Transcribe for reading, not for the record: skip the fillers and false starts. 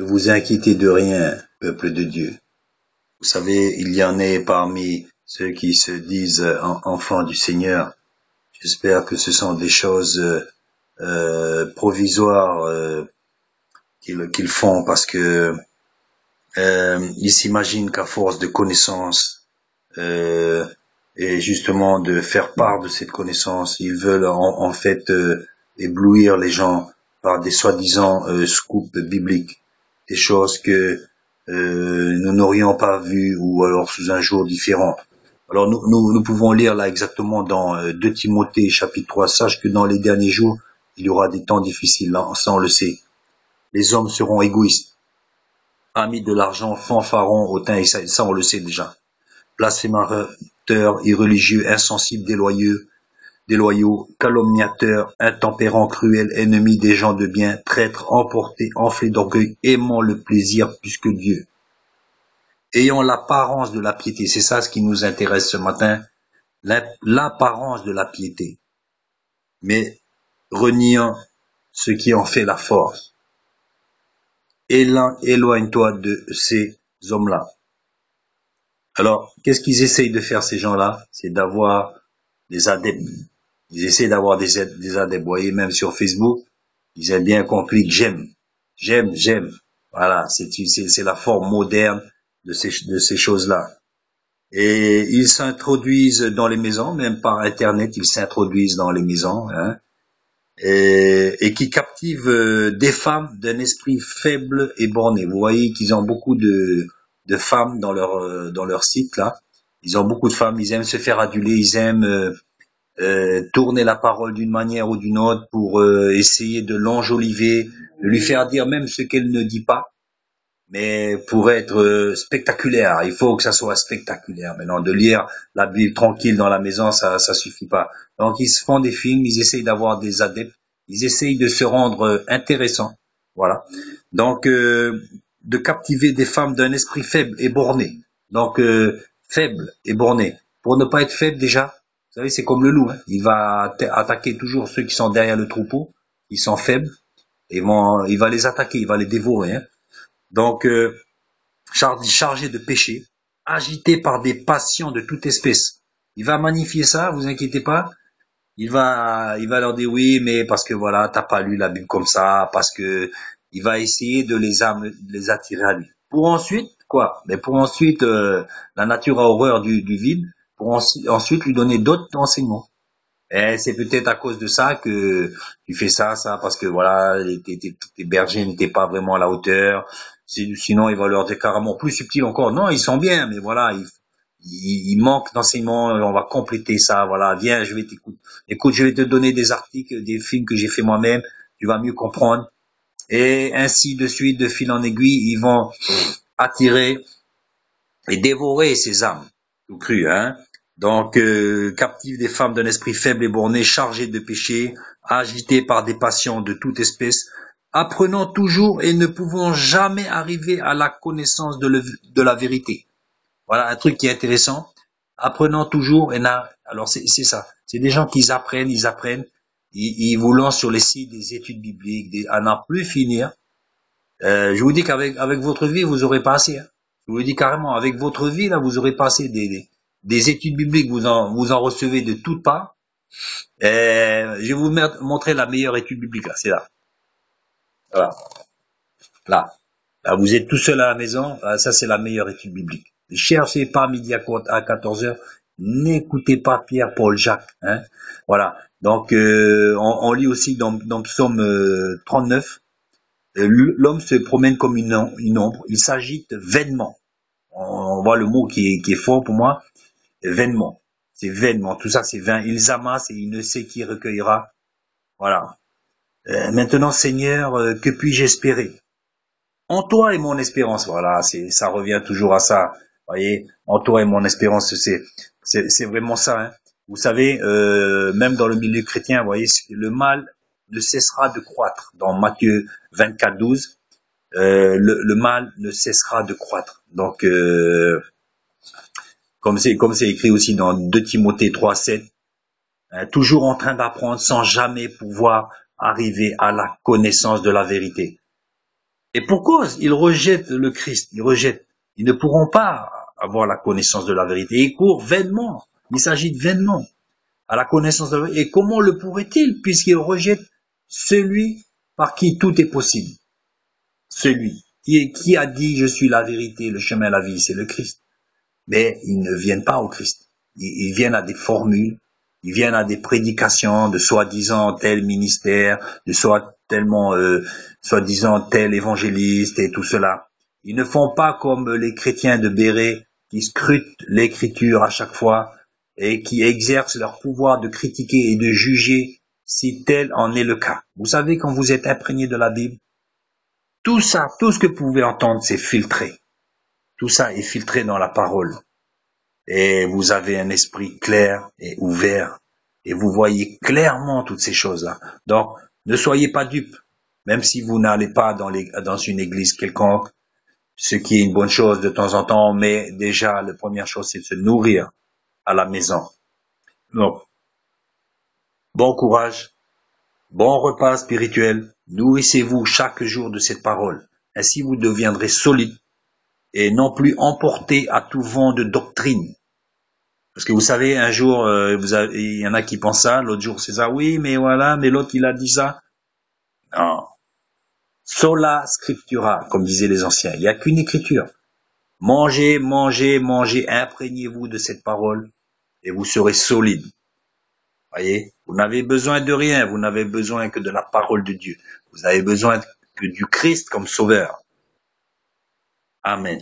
Ne vous inquiétez de rien, peuple de Dieu. Vous savez, il y en a parmi ceux qui se disent enfants du Seigneur. J'espère que ce sont des choses provisoires qu'ils font parce que ils s'imaginent qu'à force de connaissances et justement de faire part de cette connaissance, ils veulent en fait éblouir les gens par des soi-disant scoops bibliques, des choses que nous n'aurions pas vues ou alors sous un jour différent. Alors nous pouvons lire là exactement dans 2 Timothée chapitre 3, sache que dans les derniers jours, il y aura des temps difficiles, là, ça on le sait. Les hommes seront égoïstes, amis de l'argent, fanfarons, hautains, et ça on le sait déjà. Blasphémateurs, irreligieux, insensibles, déloyaux, calomniateurs, intempérants, cruels, ennemis des gens de bien, traîtres, emportés, enflés d'orgueil, aimant le plaisir plus que Dieu, ayant l'apparence de la piété. C'est ça ce qui nous intéresse ce matin, l'apparence de la piété, mais reniant ce qui en fait la force. Éloigne-toi de ces hommes-là. Alors, qu'est-ce qu'ils essayent de faire, ces gens-là? C'est d'avoir des adeptes. Ils essaient d'avoir des adeptes. Vous voyez, même sur Facebook, ils aiment bien qu'on clique j'aime. J'aime. Voilà, c'est la forme moderne de ces choses-là. Et ils s'introduisent dans les maisons, même par Internet, ils s'introduisent dans les maisons, hein, et qui captivent des femmes d'un esprit faible et borné. Vous voyez qu'ils ont beaucoup de femmes dans leur site là. Ils ont beaucoup de femmes, ils aiment se faire aduler, ils aiment tourner la parole d'une manière ou d'une autre pour essayer de l'enjoliver, de lui faire dire même ce qu'elle ne dit pas, mais pour être spectaculaire. Il faut que ça soit spectaculaire. Maintenant, de lire la Bible tranquille dans la maison, ça suffit pas. Donc, ils se font des films, ils essayent d'avoir des adeptes, ils essayent de se rendre intéressants. Voilà. Donc, de captiver des femmes d'un esprit faible et borné. Donc, faible et borné. Pour ne pas être faible déjà, vous savez, c'est comme le loup, hein. Il va attaquer toujours ceux qui sont derrière le troupeau, ils sont faibles, et il va les attaquer, il va les dévorer, hein. Donc, chargé de péché, agité par des passions de toute espèce. Il va magnifier ça, vous inquiétez pas. Il va leur dire oui, mais parce que voilà, t'as pas lu la Bible comme ça, parce que il va essayer de les attirer à lui. Pour ensuite, quoi? Mais pour ensuite, la nature a horreur du vide, pour ensuite lui donner d'autres enseignements. Et c'est peut-être à cause de ça que tu fais ça, parce que voilà, tes bergers n'étaient pas vraiment à la hauteur. Sinon, il va leur dire carrément plus subtil encore. Non, ils sont bien, mais voilà, il manque d'enseignement. On va compléter ça. Voilà, viens, je vais t'écouter. Écoute, je vais te donner des articles, des films que j'ai fait moi-même. Tu vas mieux comprendre. Et ainsi de suite, de fil en aiguille, ils vont attirer et dévorer ces âmes. Tout cru, hein. Donc, captive des femmes d'un esprit faible et borné, chargées de péché, agitées par des passions de toute espèce, apprenant toujours et ne pouvant jamais arriver à la connaissance de la vérité. Voilà un truc qui est intéressant. Apprenant toujours alors c'est ça. C'est des gens qui apprennent, ils vous lancent sur les sites des études bibliques, à n'en plus finir. Je vous dis qu'avec votre vie, vous aurez pas assez, hein. Je vous le dis carrément, avec votre vie, là, vous aurez passé des études bibliques, vous en recevez de toutes parts. Je vais vous montrer la meilleure étude biblique, là, c'est là. Voilà. Là. Là, vous êtes tout seul à la maison, là, ça c'est la meilleure étude biblique. Ne cherchez pas midi à 14 heures, n'écoutez pas Pierre, Paul, Jacques, hein. Voilà. Donc, on lit aussi dans Psaume 39, l'homme se promène comme une ombre, il s'agite vainement. On voit le mot qui est fort pour moi, vainement. C'est vainement, tout ça c'est vain. Ils amassent et il ne sait qui recueillera. Voilà. Maintenant, Seigneur, que puis-je espérer? En toi est mon espérance. Voilà, ça revient toujours à ça. Vous voyez, en toi est mon espérance. C'est vraiment ça, hein. Vous savez, même dans le milieu chrétien, vous voyez, le mal ne cessera de croître. Dans Matthieu 24:12, le mal ne cessera de croître. Donc, comme c'est écrit aussi dans 2 Timothée 3:7, toujours en train d'apprendre sans jamais pouvoir arriver à la connaissance de la vérité. Et pour cause, ils rejettent le Christ, ils rejettent. Ils ne pourront pas avoir la connaissance de la vérité. Ils courent vainement. Il s'agit de vainement à la connaissance de la vérité. Et comment le pourraient-ils puisqu'ils rejettent celui par qui tout est possible? Celui qui a dit je suis la vérité, le chemin, la vie, c'est le Christ. Mais ils ne viennent pas au Christ. Ils viennent à des formules, ils viennent à des prédications de soi-disant tel ministère, de soi-disant tel évangéliste et tout cela. Ils ne font pas comme les chrétiens de Béret qui scrutent l'écriture à chaque fois et qui exercent leur pouvoir de critiquer et de juger si tel en est le cas. Vous savez, quand vous êtes imprégné de la Bible, tout ça, tout ce que vous pouvez entendre, c'est filtré. Tout ça est filtré dans la parole. Et vous avez un esprit clair et ouvert. Et vous voyez clairement toutes ces choses-là. Donc, ne soyez pas dupes. Même si vous n'allez pas dans une église quelconque, ce qui est une bonne chose de temps en temps, mais déjà, la première chose, c'est de se nourrir à la maison. Donc, bon courage, bon repas spirituel, nourrissez-vous chaque jour de cette parole. Ainsi, vous deviendrez solide et non plus emporté à tout vent de doctrine. Parce que vous savez, un jour, il y en a qui pensent ça, l'autre jour c'est ça, oui, mais voilà, mais l'autre il a dit ça. Non. Sola scriptura, comme disaient les anciens. Il n'y a qu'une écriture. Mangez, mangez, mangez, imprégnez-vous de cette parole et vous serez solide. Voyez, vous n'avez besoin de rien, vous n'avez besoin que de la parole de Dieu. Vous avez besoin que du Christ comme sauveur. Amen.